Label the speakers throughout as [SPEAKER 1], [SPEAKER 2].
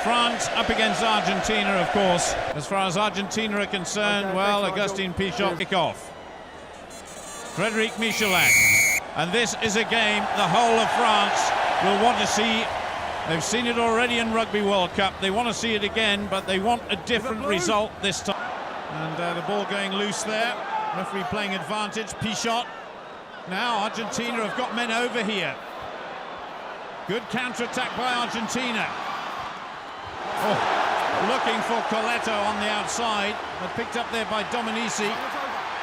[SPEAKER 1] France up against Argentina, of course. As far as Argentina are concerned, well, Augustin Pichot kick off. Frédéric Michelin. And this is a game the whole of France will want to see. They've seen it already in Rugby World Cup. They want to see it again, but they want a different result this time. And the ball going loose there. Referee playing advantage. Pichot. Now Argentina have got men over here. Good counter-attack by Argentina. Oh, looking for Coletto on the outside, but picked up there by Dominici.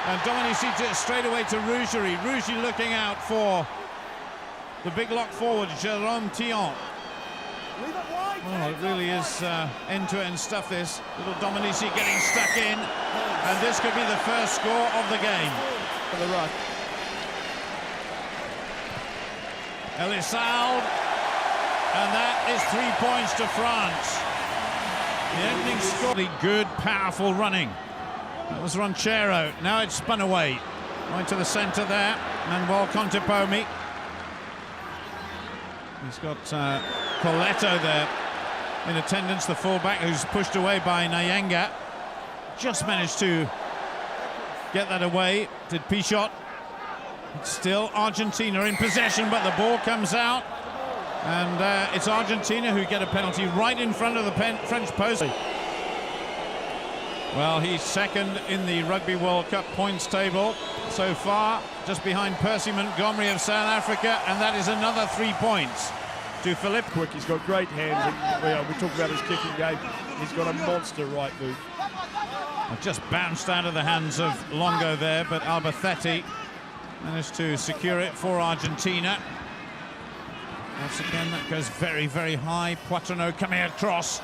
[SPEAKER 1] And Dominici straight away to Rougerie. Rougerie looking out for the big lock forward, Jérôme Tillon. Oh, it really is end-to-end stuff, this. Little Dominici getting stuck in. And this could be the first score of the game.
[SPEAKER 2] For the ruck.
[SPEAKER 1] Elissalde. And that is 3 points to France. The opening score. Good, powerful running. That was Ranchero. Now it's spun away. Right to the centre there. Manuel Contepomi. He's got Coletto there in attendance, the fullback, who's pushed away by Nyenga. Just managed to get that away. Did Pichot. It's still Argentina in possession, but the ball comes out. And it's Argentina who get a penalty right in front of the French post. Well, he's second in the Rugby World Cup points table so far, just behind Percy Montgomery of South Africa, and that is another 3 points to Philippe.
[SPEAKER 2] Quick, he's got great hands, and we talk about his kicking game. He's got a monster right boot.
[SPEAKER 1] Just bounced out of the hands of Longo there, but Alberthetti managed to secure it for Argentina. Once again, that goes very, very high. Poitrenaud coming across.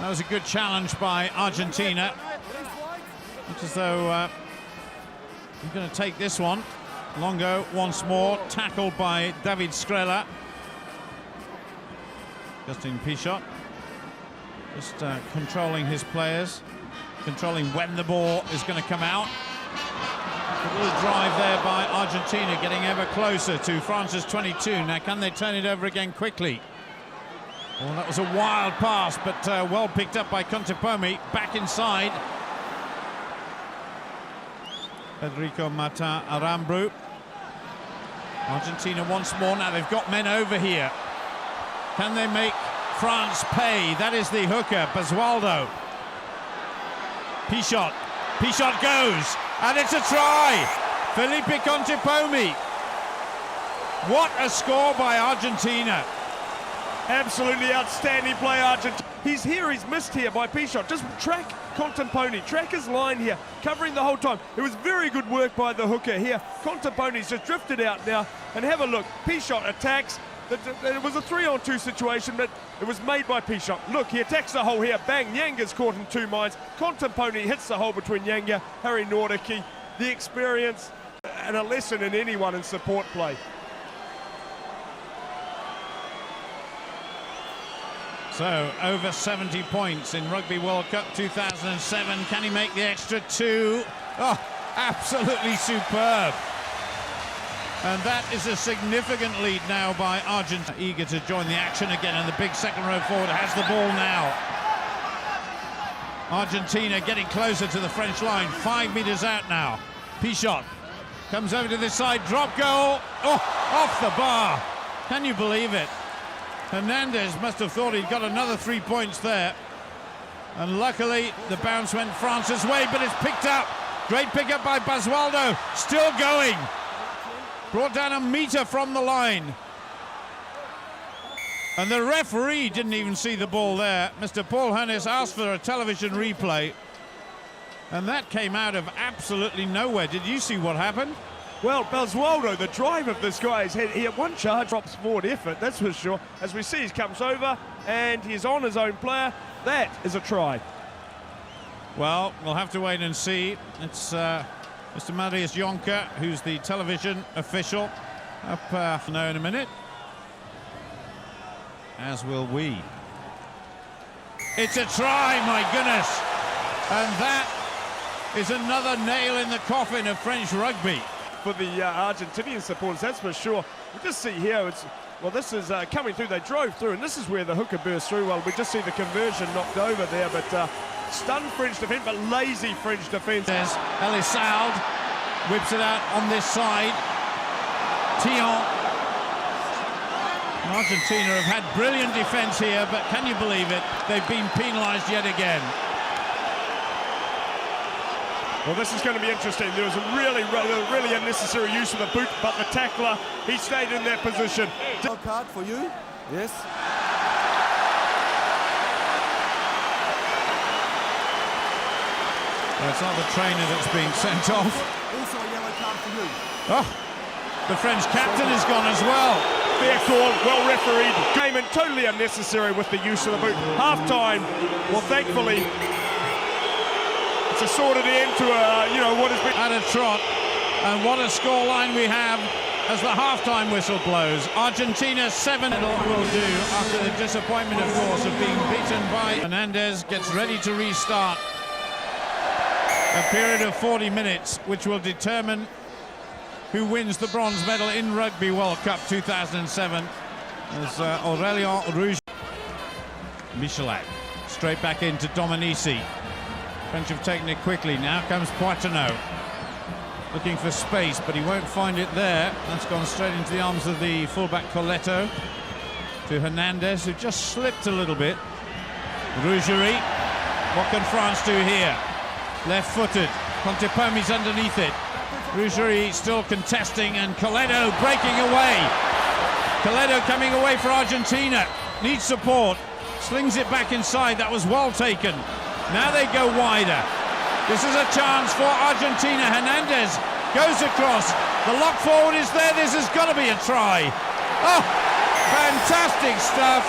[SPEAKER 1] That was a good challenge by Argentina. Looks as though you're going to take this one. Longo once more, tackled by David Skrela. Augustin Pichot just controlling his players, controlling when the ball is going to come out. A little drive there by Argentina, getting ever closer to France's 22. Now, can they turn it over again quickly? Well, that was a wild pass, but well picked up by Contepomi. Back inside. Federico Martin Aramburu. Argentina once more. Now they've got men over here. Can they make France pay? That is the hooker, Basualdo. Pichot. Pichot goes. And it's a try! Felipe Contepomi. What a score by Argentina.
[SPEAKER 2] Absolutely outstanding play, Argentina. He's missed here by Pichot. Just track Contepomi, track his line here, covering the whole time. It was very good work by the hooker here. Contepomi's just drifted out now, and have a look. Pichot attacks. It was a 3-on-2 situation, but it was made by Pichot. Look, he attacks the hole here. Bang, Nyanga's caught in 2 minds. Contepomi hits the hole between Nyanga, Harry Nordicke. The experience and a lesson in anyone in support play.
[SPEAKER 1] So, over 70 points in Rugby World Cup 2007. Can he make the extra 2? Oh, absolutely superb. And that is a significant lead now by Argentina. Eager to join the action again, and the big second row forward has the ball now. Argentina getting closer to the French line. 5 meters out now. Pichot comes over to this side. Drop goal. Oh, off the bar. Can you believe it? Hernandez must have thought he'd got another 3 points there. And luckily, the bounce went France's way, but it's picked up. Great pick-up by Basualdo. Still going. Brought down a meter from the line. And the referee didn't even see the ball there. Mr. Paul Hennis asked for a television replay. And that came out of absolutely nowhere. Did you see what happened?
[SPEAKER 2] Well, Basualdo, the drive of this guy's head, he at one charge drops forward effort, that's for sure. As we see, he comes over and he's on his own player. That is a try.
[SPEAKER 1] Well, we'll have to wait and see. It's Mr. Marius Jonker, who's the television official, up know in a minute. As will we. It's a try, my goodness. And that is another nail in the coffin of French rugby.
[SPEAKER 2] For the Argentinian supporters, that's for sure. We just see here, it's Well, this is coming through. They drove through, and this is where the hooker burst through. Well, we just see the conversion knocked over there, but stunned French defence, but lazy French defence.
[SPEAKER 1] There's Elissalde, whips it out on this side. Tillon. Argentina have had brilliant defence here, but can you believe it? They've been penalised yet again.
[SPEAKER 2] Well, this is going to be interesting. There was a really unnecessary use of the boot, but the tackler, he stayed in that position.
[SPEAKER 3] Yellow card for you. Yes.
[SPEAKER 1] Well, it's not the trainer that's being sent off.
[SPEAKER 3] Also a yellow card for you.
[SPEAKER 1] Oh, the French captain is gone as well.
[SPEAKER 2] Fair call, well refereed. Came in totally unnecessary with the use of the boot. Half-time, well, thankfully, it's a sorted end to what has been
[SPEAKER 1] at a trot, and what a scoreline we have as the half-time whistle blows. Argentina 7 will do after the disappointment, of course, of being beaten by Hernandez. Gets ready to restart a period of 40 minutes, which will determine who wins the bronze medal in Rugby World Cup 2007. As Aurélien Rouge. Michelak straight back into Dominici. French have taken it quickly. Now comes Poitonneau, looking for space, but he won't find it there. That's gone straight into the arms of the fullback Coletto. To Hernandez, who just slipped a little bit. Rougerie. What can France do here? Left-footed. Contepomi's underneath it. Rougerie still contesting, and Coletto breaking away. Coletto coming away for Argentina. Needs support. Slings it back inside. That was well taken. Now they go wider. This is a chance for Argentina. Hernandez goes across. The lock forward is there. This has got to be a try. Oh, fantastic stuff.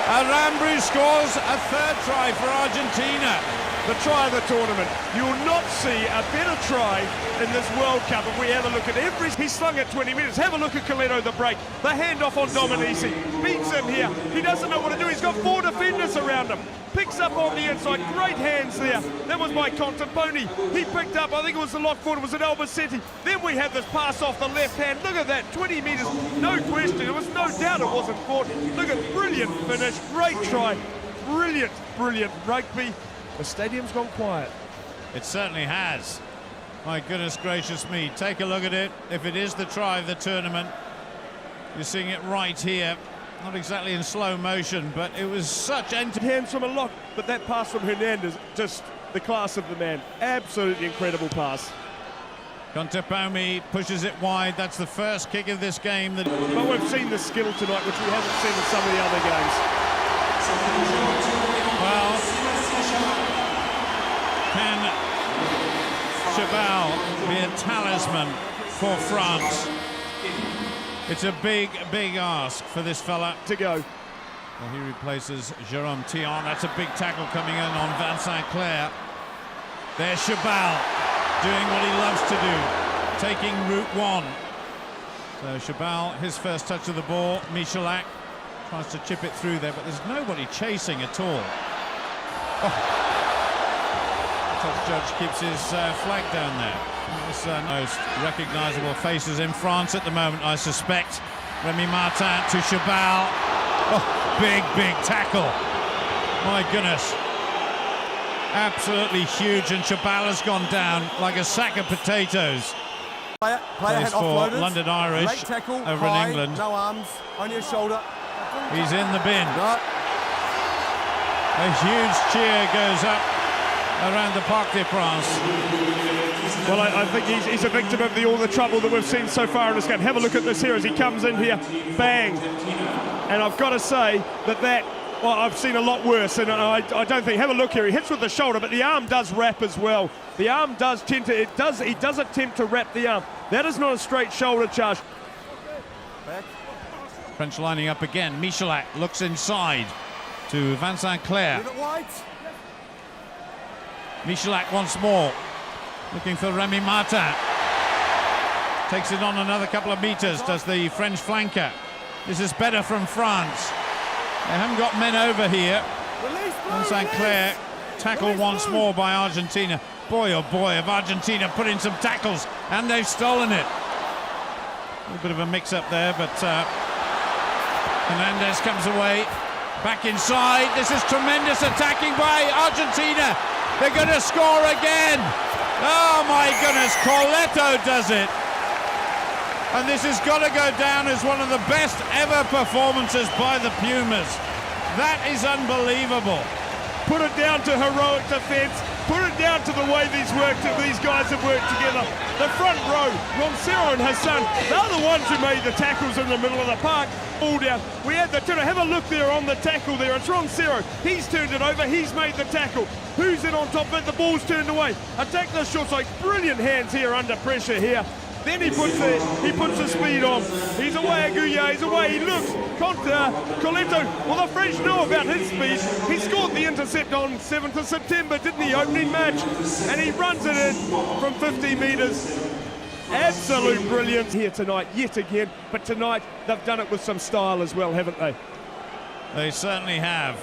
[SPEAKER 1] Aramburu scores a third try for Argentina.
[SPEAKER 2] the try of the tournament. You will not see a better try in this World Cup if we have a look at every... He slung it 20 minutes. Have a look at Coletto, the break. The handoff on Dominici. Beats him here. He doesn't know what to do. He's got 4 defenders around him. Picks up on the inside. Great hands there. That was by Contepomi. He picked up, I think it was the lock forward, it was an Albacete. Then we have this pass off the left hand. Look at that, 20 metres. No question. There was no doubt it wasn't caught. Look at brilliant finish. Great try. Brilliant, brilliant rugby. The stadium's gone quiet.
[SPEAKER 1] It certainly has. My goodness gracious me. Take a look at it. If it is the try of the tournament, you're seeing it right here. Not exactly in slow motion, but it was such
[SPEAKER 2] hands from a lock, but that pass from Hernandez, just the class of the man. Absolutely incredible pass.
[SPEAKER 1] Contepomi pushes it wide. That's the first kick of this game.
[SPEAKER 2] But we've seen the skill tonight, which we haven't seen in some of the other games.
[SPEAKER 1] Well, can Chabal be a talisman for France? It's a big, big ask for this fella.
[SPEAKER 2] To go.
[SPEAKER 1] Well, he replaces Jérôme Tillon. That's a big tackle coming in on Vincent Clair. There's Chabal doing what he loves to do, taking route 1. So Chabal, his first touch of the ball. Michelak tries to chip it through there, but there's nobody chasing at all. Oh. The touch judge keeps his flag down there. It's most recognisable faces in France at the moment, I suspect. Remy Martin to Chabal. Oh, big, big tackle. My goodness. Absolutely huge, and Chabal has gone down like a sack of potatoes.
[SPEAKER 3] Player had
[SPEAKER 1] for
[SPEAKER 3] offloaded.
[SPEAKER 1] London Irish
[SPEAKER 3] Great tackle,
[SPEAKER 1] over
[SPEAKER 3] high,
[SPEAKER 1] in England.
[SPEAKER 3] No arms, only a shoulder.
[SPEAKER 1] He's in the bin.
[SPEAKER 3] No.
[SPEAKER 1] A huge cheer goes up around the Parc des Princes.
[SPEAKER 2] Well, I think he's a victim of all the trouble that we've seen so far in this game. Have a look at this here as he comes in here, bang. And I've got to say that well, I've seen a lot worse, and I don't think, have a look here, he hits with the shoulder, but the arm does wrap as well. The arm does tend to, he does attempt to wrap the arm. That is not a straight shoulder charge.
[SPEAKER 3] Back.
[SPEAKER 1] French lining up again. Michelak looks inside to Vincent Clair.
[SPEAKER 3] Leave it wide.
[SPEAKER 1] Michelak once more, looking for Remy Martin. Takes it on another couple of meters, does the French flanker. This is better from France. They haven't got men over here. Vincent Clair tackled once more by Argentina. Boy, oh boy, have Argentina put in some tackles, and they've stolen it. A little bit of a mix-up there, but Hernandez comes away, back inside. This is tremendous attacking by Argentina. They're going to score again. Oh my goodness, Coleto does it. And this has got to go down as one of the best ever performances by the Pumas. That is unbelievable.
[SPEAKER 2] Put it down to heroic defence. Put it down to the way these guys have worked together. The front row, Roncero and Hassan, they're the ones who made the tackles in the middle of the park. All down. We had the have a look there on the tackle there. It's Roncero. He's turned it over. He's made the tackle. Who's in on top of it? The ball's turned away. Attack the short side. Brilliant hands here under pressure here. Then he puts the speed on. He's away, Aguilar. He's away. He looks. Coleto. Well, the French know about his speed. He scored the intercept on 7th of September, didn't he? Opening match. And he runs it in from 50 metres. Absolute brilliance here tonight, yet again. But tonight, they've done it with some style as well, haven't they?
[SPEAKER 1] They certainly have.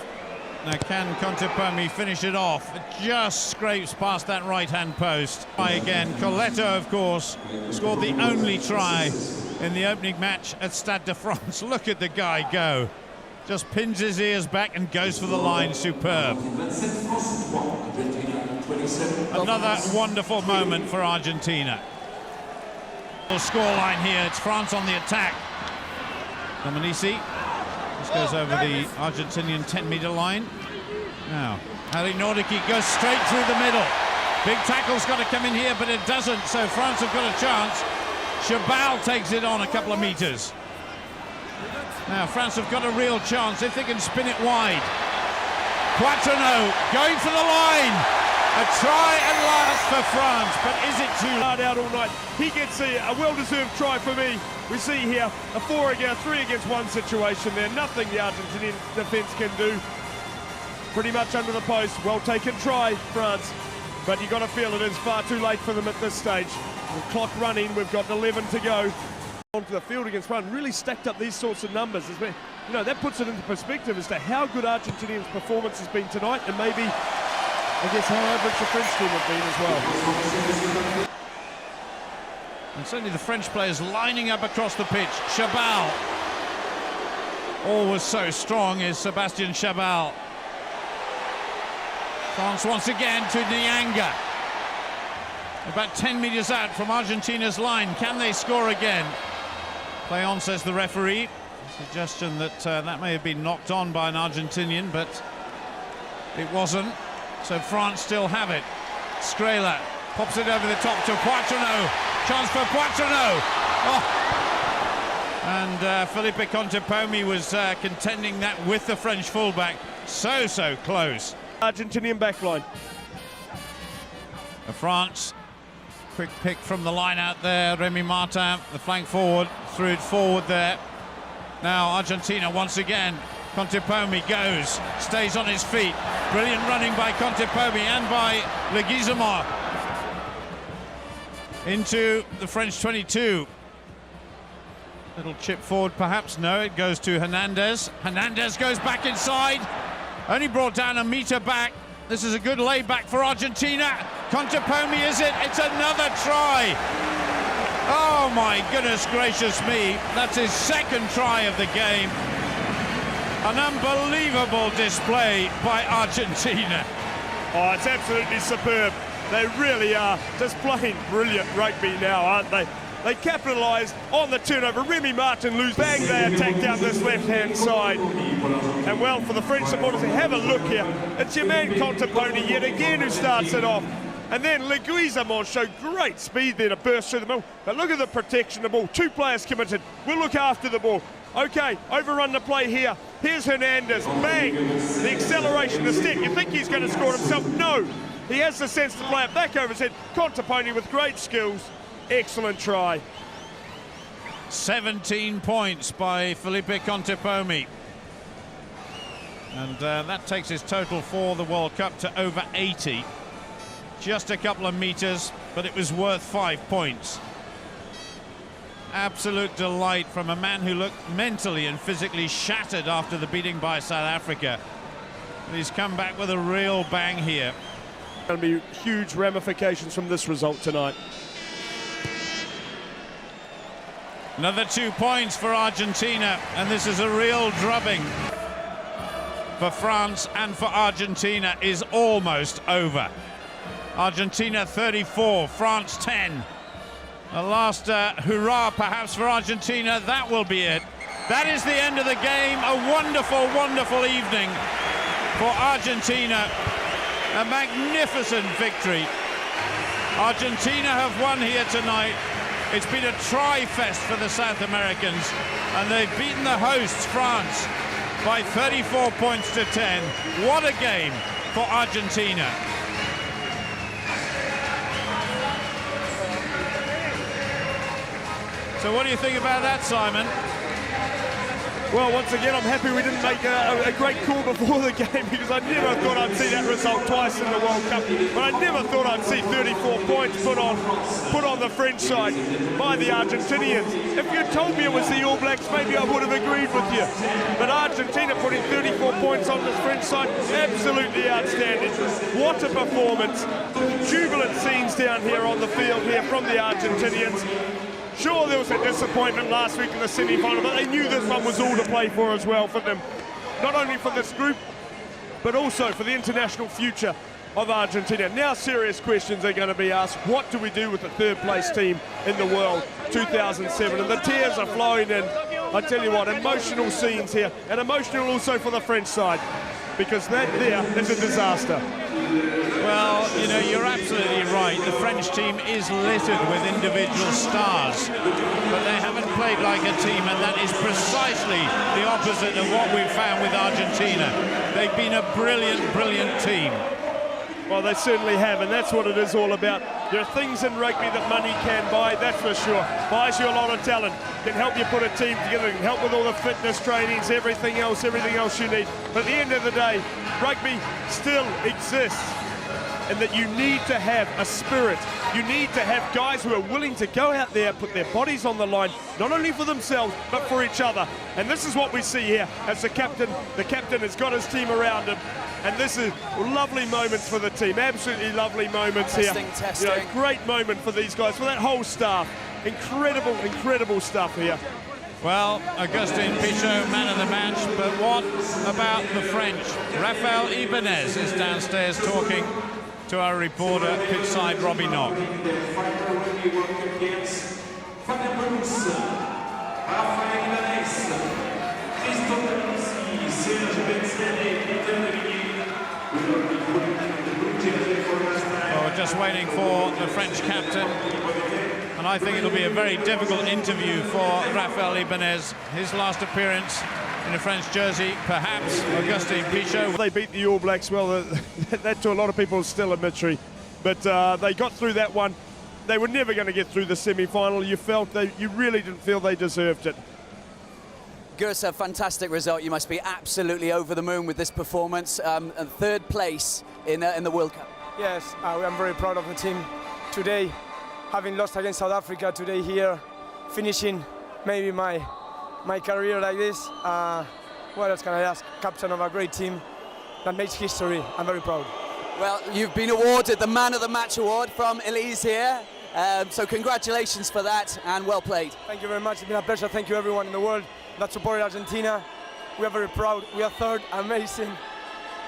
[SPEAKER 1] Now, can Contepomi finish it off? It just scrapes past that right-hand post. Try again. Coleto, of course, scored the only try in the opening match at Stade de France. Look at the guy go. Just pins his ears back and goes for the line. Superb. Another wonderful moment for Argentina. Scoreline here. It's France on the attack. Dominici. This goes over the Argentinian 10-meter line. Now, Harry Nordicki goes straight through the middle. Big tackle's got to come in here, but it doesn't, so France have got a chance. Chabal takes it on a couple of meters. Now, France have got a real chance if they can spin it wide. Quattrino going for the line. A try at last for France, but is it too
[SPEAKER 2] hard out all night? He gets a well-deserved try for me. We see here a 3 against 1 situation there. Nothing the Argentinian defence can do. Pretty much under the post. Well taken try, France. But you've got to feel it is far too late for them at this stage. The clock running, we've got 11 to go. Onto the field against France, really stacked up these sorts of numbers. You know, that puts it into perspective as to how good Argentinian's performance has been tonight, and maybe, I guess, how average the French team have been as well.
[SPEAKER 1] And certainly the French players lining up across the pitch. Chabal. Always so strong is Sebastian Chabal. France once again to Nyanga. About 10 meters out from Argentina's line. Can they score again? Play on, says the referee. Suggestion that that may have been knocked on by an Argentinian, but it wasn't. So France still have it. Strela pops it over the top to Quattrino. Chance for Quattrino. Oh. And Felipe Contepomi was contending that with the French fullback. So close.
[SPEAKER 2] Argentinian backline.
[SPEAKER 1] France. Quick pick from the line out there. Remy Martin, the flank forward, threw it forward there. Now Argentina once again. Contepomi goes, stays on his feet. Brilliant running by Contepomi and by Leguizamo. Into the French 22. Little chip forward perhaps. No, it goes to Hernandez. Hernandez goes back inside. Only brought down a meter back. This is a good layback for Argentina. Contepomi, is it? It's another try. Oh my goodness gracious me. That's his second try of the game. An unbelievable display by Argentina.
[SPEAKER 2] Oh, it's absolutely superb. They really are displaying brilliant rugby now, aren't they? They capitalised on the turnover. Remy Martin lose. Bang, they attack down this left-hand side. And well, for the French supporters, have a look here. It's your man Contepomi yet again who starts it off. And then Leguizamo showed great speed there to burst through the middle. But look at the protection of the ball. 2 players committed. We'll look after the ball. Okay, overrun the play here. Here's Hernandez. Bang! The acceleration, the step. You think he's going to score himself? No. He has the sense to play it back over his head. Contepomi with great skills. Excellent try.
[SPEAKER 1] 17 points by Felipe Contepomi. And that takes his total for the World Cup to over 80. Just a couple of meters, but it was worth 5 points. Absolute delight from a man who looked mentally and physically shattered after the beating by South Africa. And he's come back with a real bang here.
[SPEAKER 2] Going to be huge ramifications from this result tonight.
[SPEAKER 1] Another 2 points for Argentina, and this is a real drubbing for France, and for Argentina is almost over. Argentina 34, France 10. A last hurrah perhaps for Argentina. That will be it. That is the end of the game. A wonderful, wonderful evening for Argentina. A magnificent victory. Argentina have won here tonight. It's been a tri-fest for the South Americans, and they've beaten the hosts, France, by 34 points to 10. What a game for Argentina. So what do you think about that, Simon?
[SPEAKER 2] Well, once again, I'm happy we didn't make a great call before the game, because I never thought I'd see that result twice in the World Cup. But I never thought I'd see 34 points put on the French side by the Argentinians. If you told me it was the All Blacks, maybe I would have agreed with you. But Argentina putting 34 points on the French side, absolutely outstanding. What a performance. Jubilant scenes down here on the field here from the Argentinians. Sure, there was a disappointment last week in the semi-final, but they knew this one was all to play for as well for them. Not only for this group, but also for the international future of Argentina. Now serious questions are going to be asked. What do we do with the third place team in the world 2007? And the tears are flowing in. I tell you what, emotional scenes here, and emotional also for the French side, because that there is a disaster.
[SPEAKER 1] Well, you know, you're absolutely right. The French team is littered with individual stars, but they haven't played like a team, and that is precisely the opposite of what we've found with Argentina. They've been a brilliant, brilliant team.
[SPEAKER 2] Well, they certainly have, and that's what it is all about. There are things in rugby that money can buy, that's for sure. Buys you a lot of talent, can help you put a team together, can help with all the fitness trainings, everything else you need. But at the end of the day, rugby still exists, and that you need to have a spirit. You need to have guys who are willing to go out there, put their bodies on the line, not only for themselves, but for each other. And this is what we see here as the captain has got his team around him. And this is lovely moments for the team, absolutely lovely moments here.
[SPEAKER 4] Testing.
[SPEAKER 2] You know, great moment for these guys, for that whole staff. Incredible, incredible stuff here.
[SPEAKER 1] Well, Agustin Pichot, man of the match, but what about the French? Rafael Ibanez is downstairs talking to our reporter, pitchside Robbie Knock. Well, we're just waiting for the French captain, and I think it'll be a very difficult interview for Rafael Ibanez. His last appearance in a French jersey, perhaps. Agustin Pichot.
[SPEAKER 2] They beat the All Blacks. Well, that to a lot of people is still a mystery, but they got through that one. They were never going to get through the semi-final. You really didn't feel they deserved it.
[SPEAKER 4] Gus, a fantastic result. You must be absolutely over the moon with this performance. And third place in the World Cup.
[SPEAKER 5] Yes, I'm very proud of the team today. Having lost against South Africa today here, finishing maybe my career like this. What else can I ask? Captain of a great team that makes history. I'm very proud.
[SPEAKER 4] Well, you've been awarded the Man of the Match award from Elise here. So congratulations for that, and well played.
[SPEAKER 5] Thank you very much. It's been a pleasure. Thank you everyone in the world that supported Argentina. We are very proud. We are third. Amazing.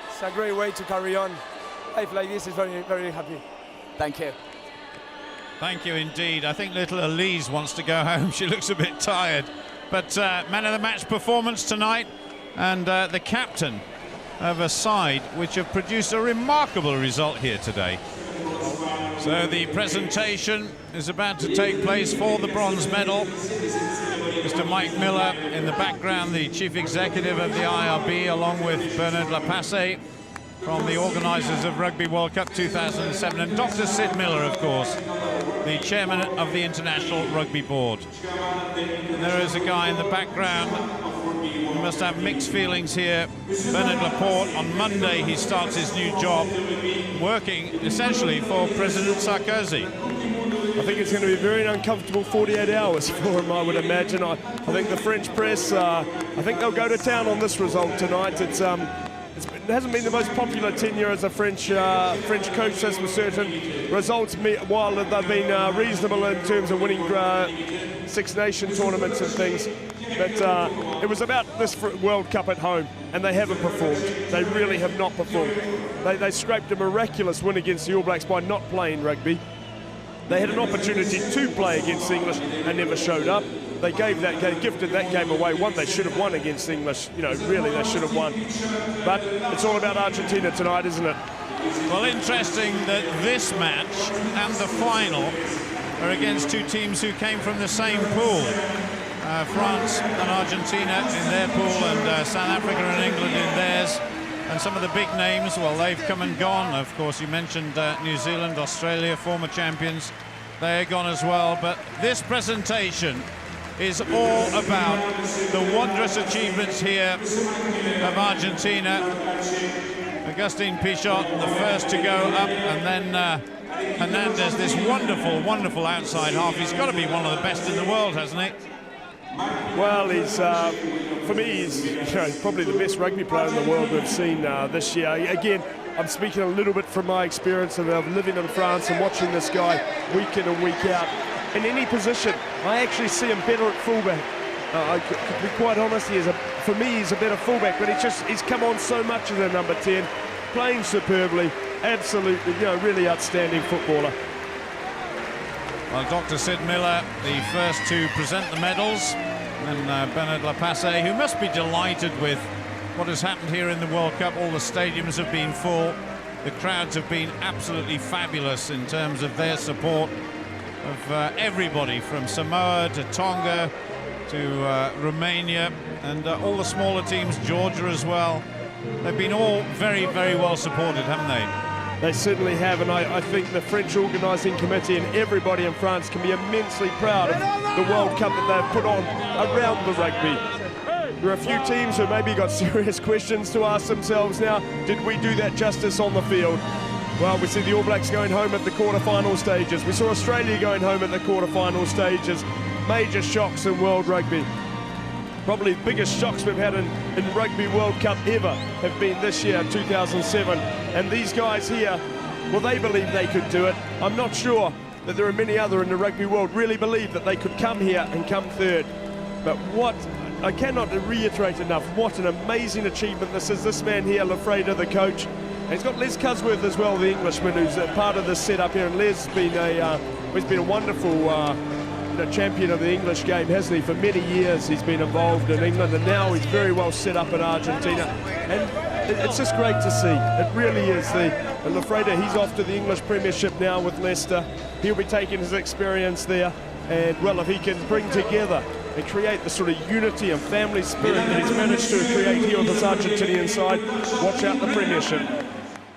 [SPEAKER 5] It's a great way to carry on. Life like this is very, very happy.
[SPEAKER 4] Thank you.
[SPEAKER 1] Thank you indeed. I think little Elise wants to go home. She looks a bit tired. But man of the match performance tonight, and the captain of a side which have produced a remarkable result here today. So the presentation is about to take place for the bronze medal. Mr. Mike Miller in the background, the chief executive of the IRB, along with Bernard Lapasse from the organisers of Rugby World Cup 2007, and Dr. Sid Miller, of course, the chairman of the International Rugby Board. And there is a guy in the background who must have mixed feelings here. Bernard Laporte, on Monday he starts his new job, working essentially for President Sarkozy.
[SPEAKER 2] I think it's going to be a very uncomfortable 48 hours for him, I would imagine. I think the French press, I think they'll go to town on this result tonight. It's It hasn't been the most popular tenure as a French coach, that's for certain. Results, while they've been reasonable in terms of winning Six Nation tournaments and things, but it was about this World Cup at home, and they haven't performed. They really have not performed. They scraped a miraculous win against the All Blacks by not playing rugby. They had an opportunity to play against the English and never showed up. They gifted that game away. One they should have won against the English. You know, really they should have won. But it's all about Argentina tonight, isn't it?
[SPEAKER 1] Well, interesting that this match and the final are against two teams who came from the same pool. France and Argentina in their pool, and South Africa and England in theirs. And some of the big names, well, they've come and gone. Of course, you mentioned New Zealand, Australia, former champions. They're gone as well. But this presentation is all about the wondrous achievements here of Argentina. Agustin Pichot, the first to go up, and then Hernandez, this wonderful, wonderful outside half. He's got to be one of the best in the world, hasn't he?
[SPEAKER 2] Well, he's, for me, he's probably the best rugby player in the world we've seen this year. Again, I'm speaking a little bit from my experience of living in France and watching this guy week in and week out. In any position, I actually see him better at fullback. I could be quite honest, for me, he's a better fullback, but he's come on so much as a number 10, playing superbly, absolutely, really outstanding footballer.
[SPEAKER 1] Well, Dr. Sid Miller, the first to present the medals, and Bernard Lapasse, who must be delighted with what has happened here in the World Cup. All the stadiums have been full. The crowds have been absolutely fabulous in terms of their support of everybody from Samoa to Tonga to Romania, and all the smaller teams, Georgia as well. They've been all very, very well supported, haven't they?
[SPEAKER 2] They certainly have, and I think the French organising committee and everybody in France can be immensely proud of the World Cup that they've put on around the rugby. There are a few teams who maybe got serious questions to ask themselves now. Did we do that justice on the field? Well, we see the All Blacks going home at the quarter-final stages. We saw Australia going home at the quarter-final stages. Major shocks in world rugby. Probably the biggest shocks we've had in Rugby World Cup ever have been this year, 2007. And these guys here, well, they believe they could do it. I'm not sure that there are many other in the rugby world really believe that they could come here and come third. But I cannot reiterate enough what an amazing achievement this is. This man here, Lafreda, the coach. And he's got Les Cusworth as well, the Englishman, who's a part of this setup here. And Les has been a wonderful champion of the English game, hasn't he? For many years he's been involved in England, and now he's very well set up in Argentina. And it's just great to see. It really is. And Lafreda, he's off to the English Premiership now with Leicester. He'll be taking his experience there. And, well, if he can bring together and create the sort of unity and family spirit that he's managed to create here with this Argentinian side, watch out the Premiership.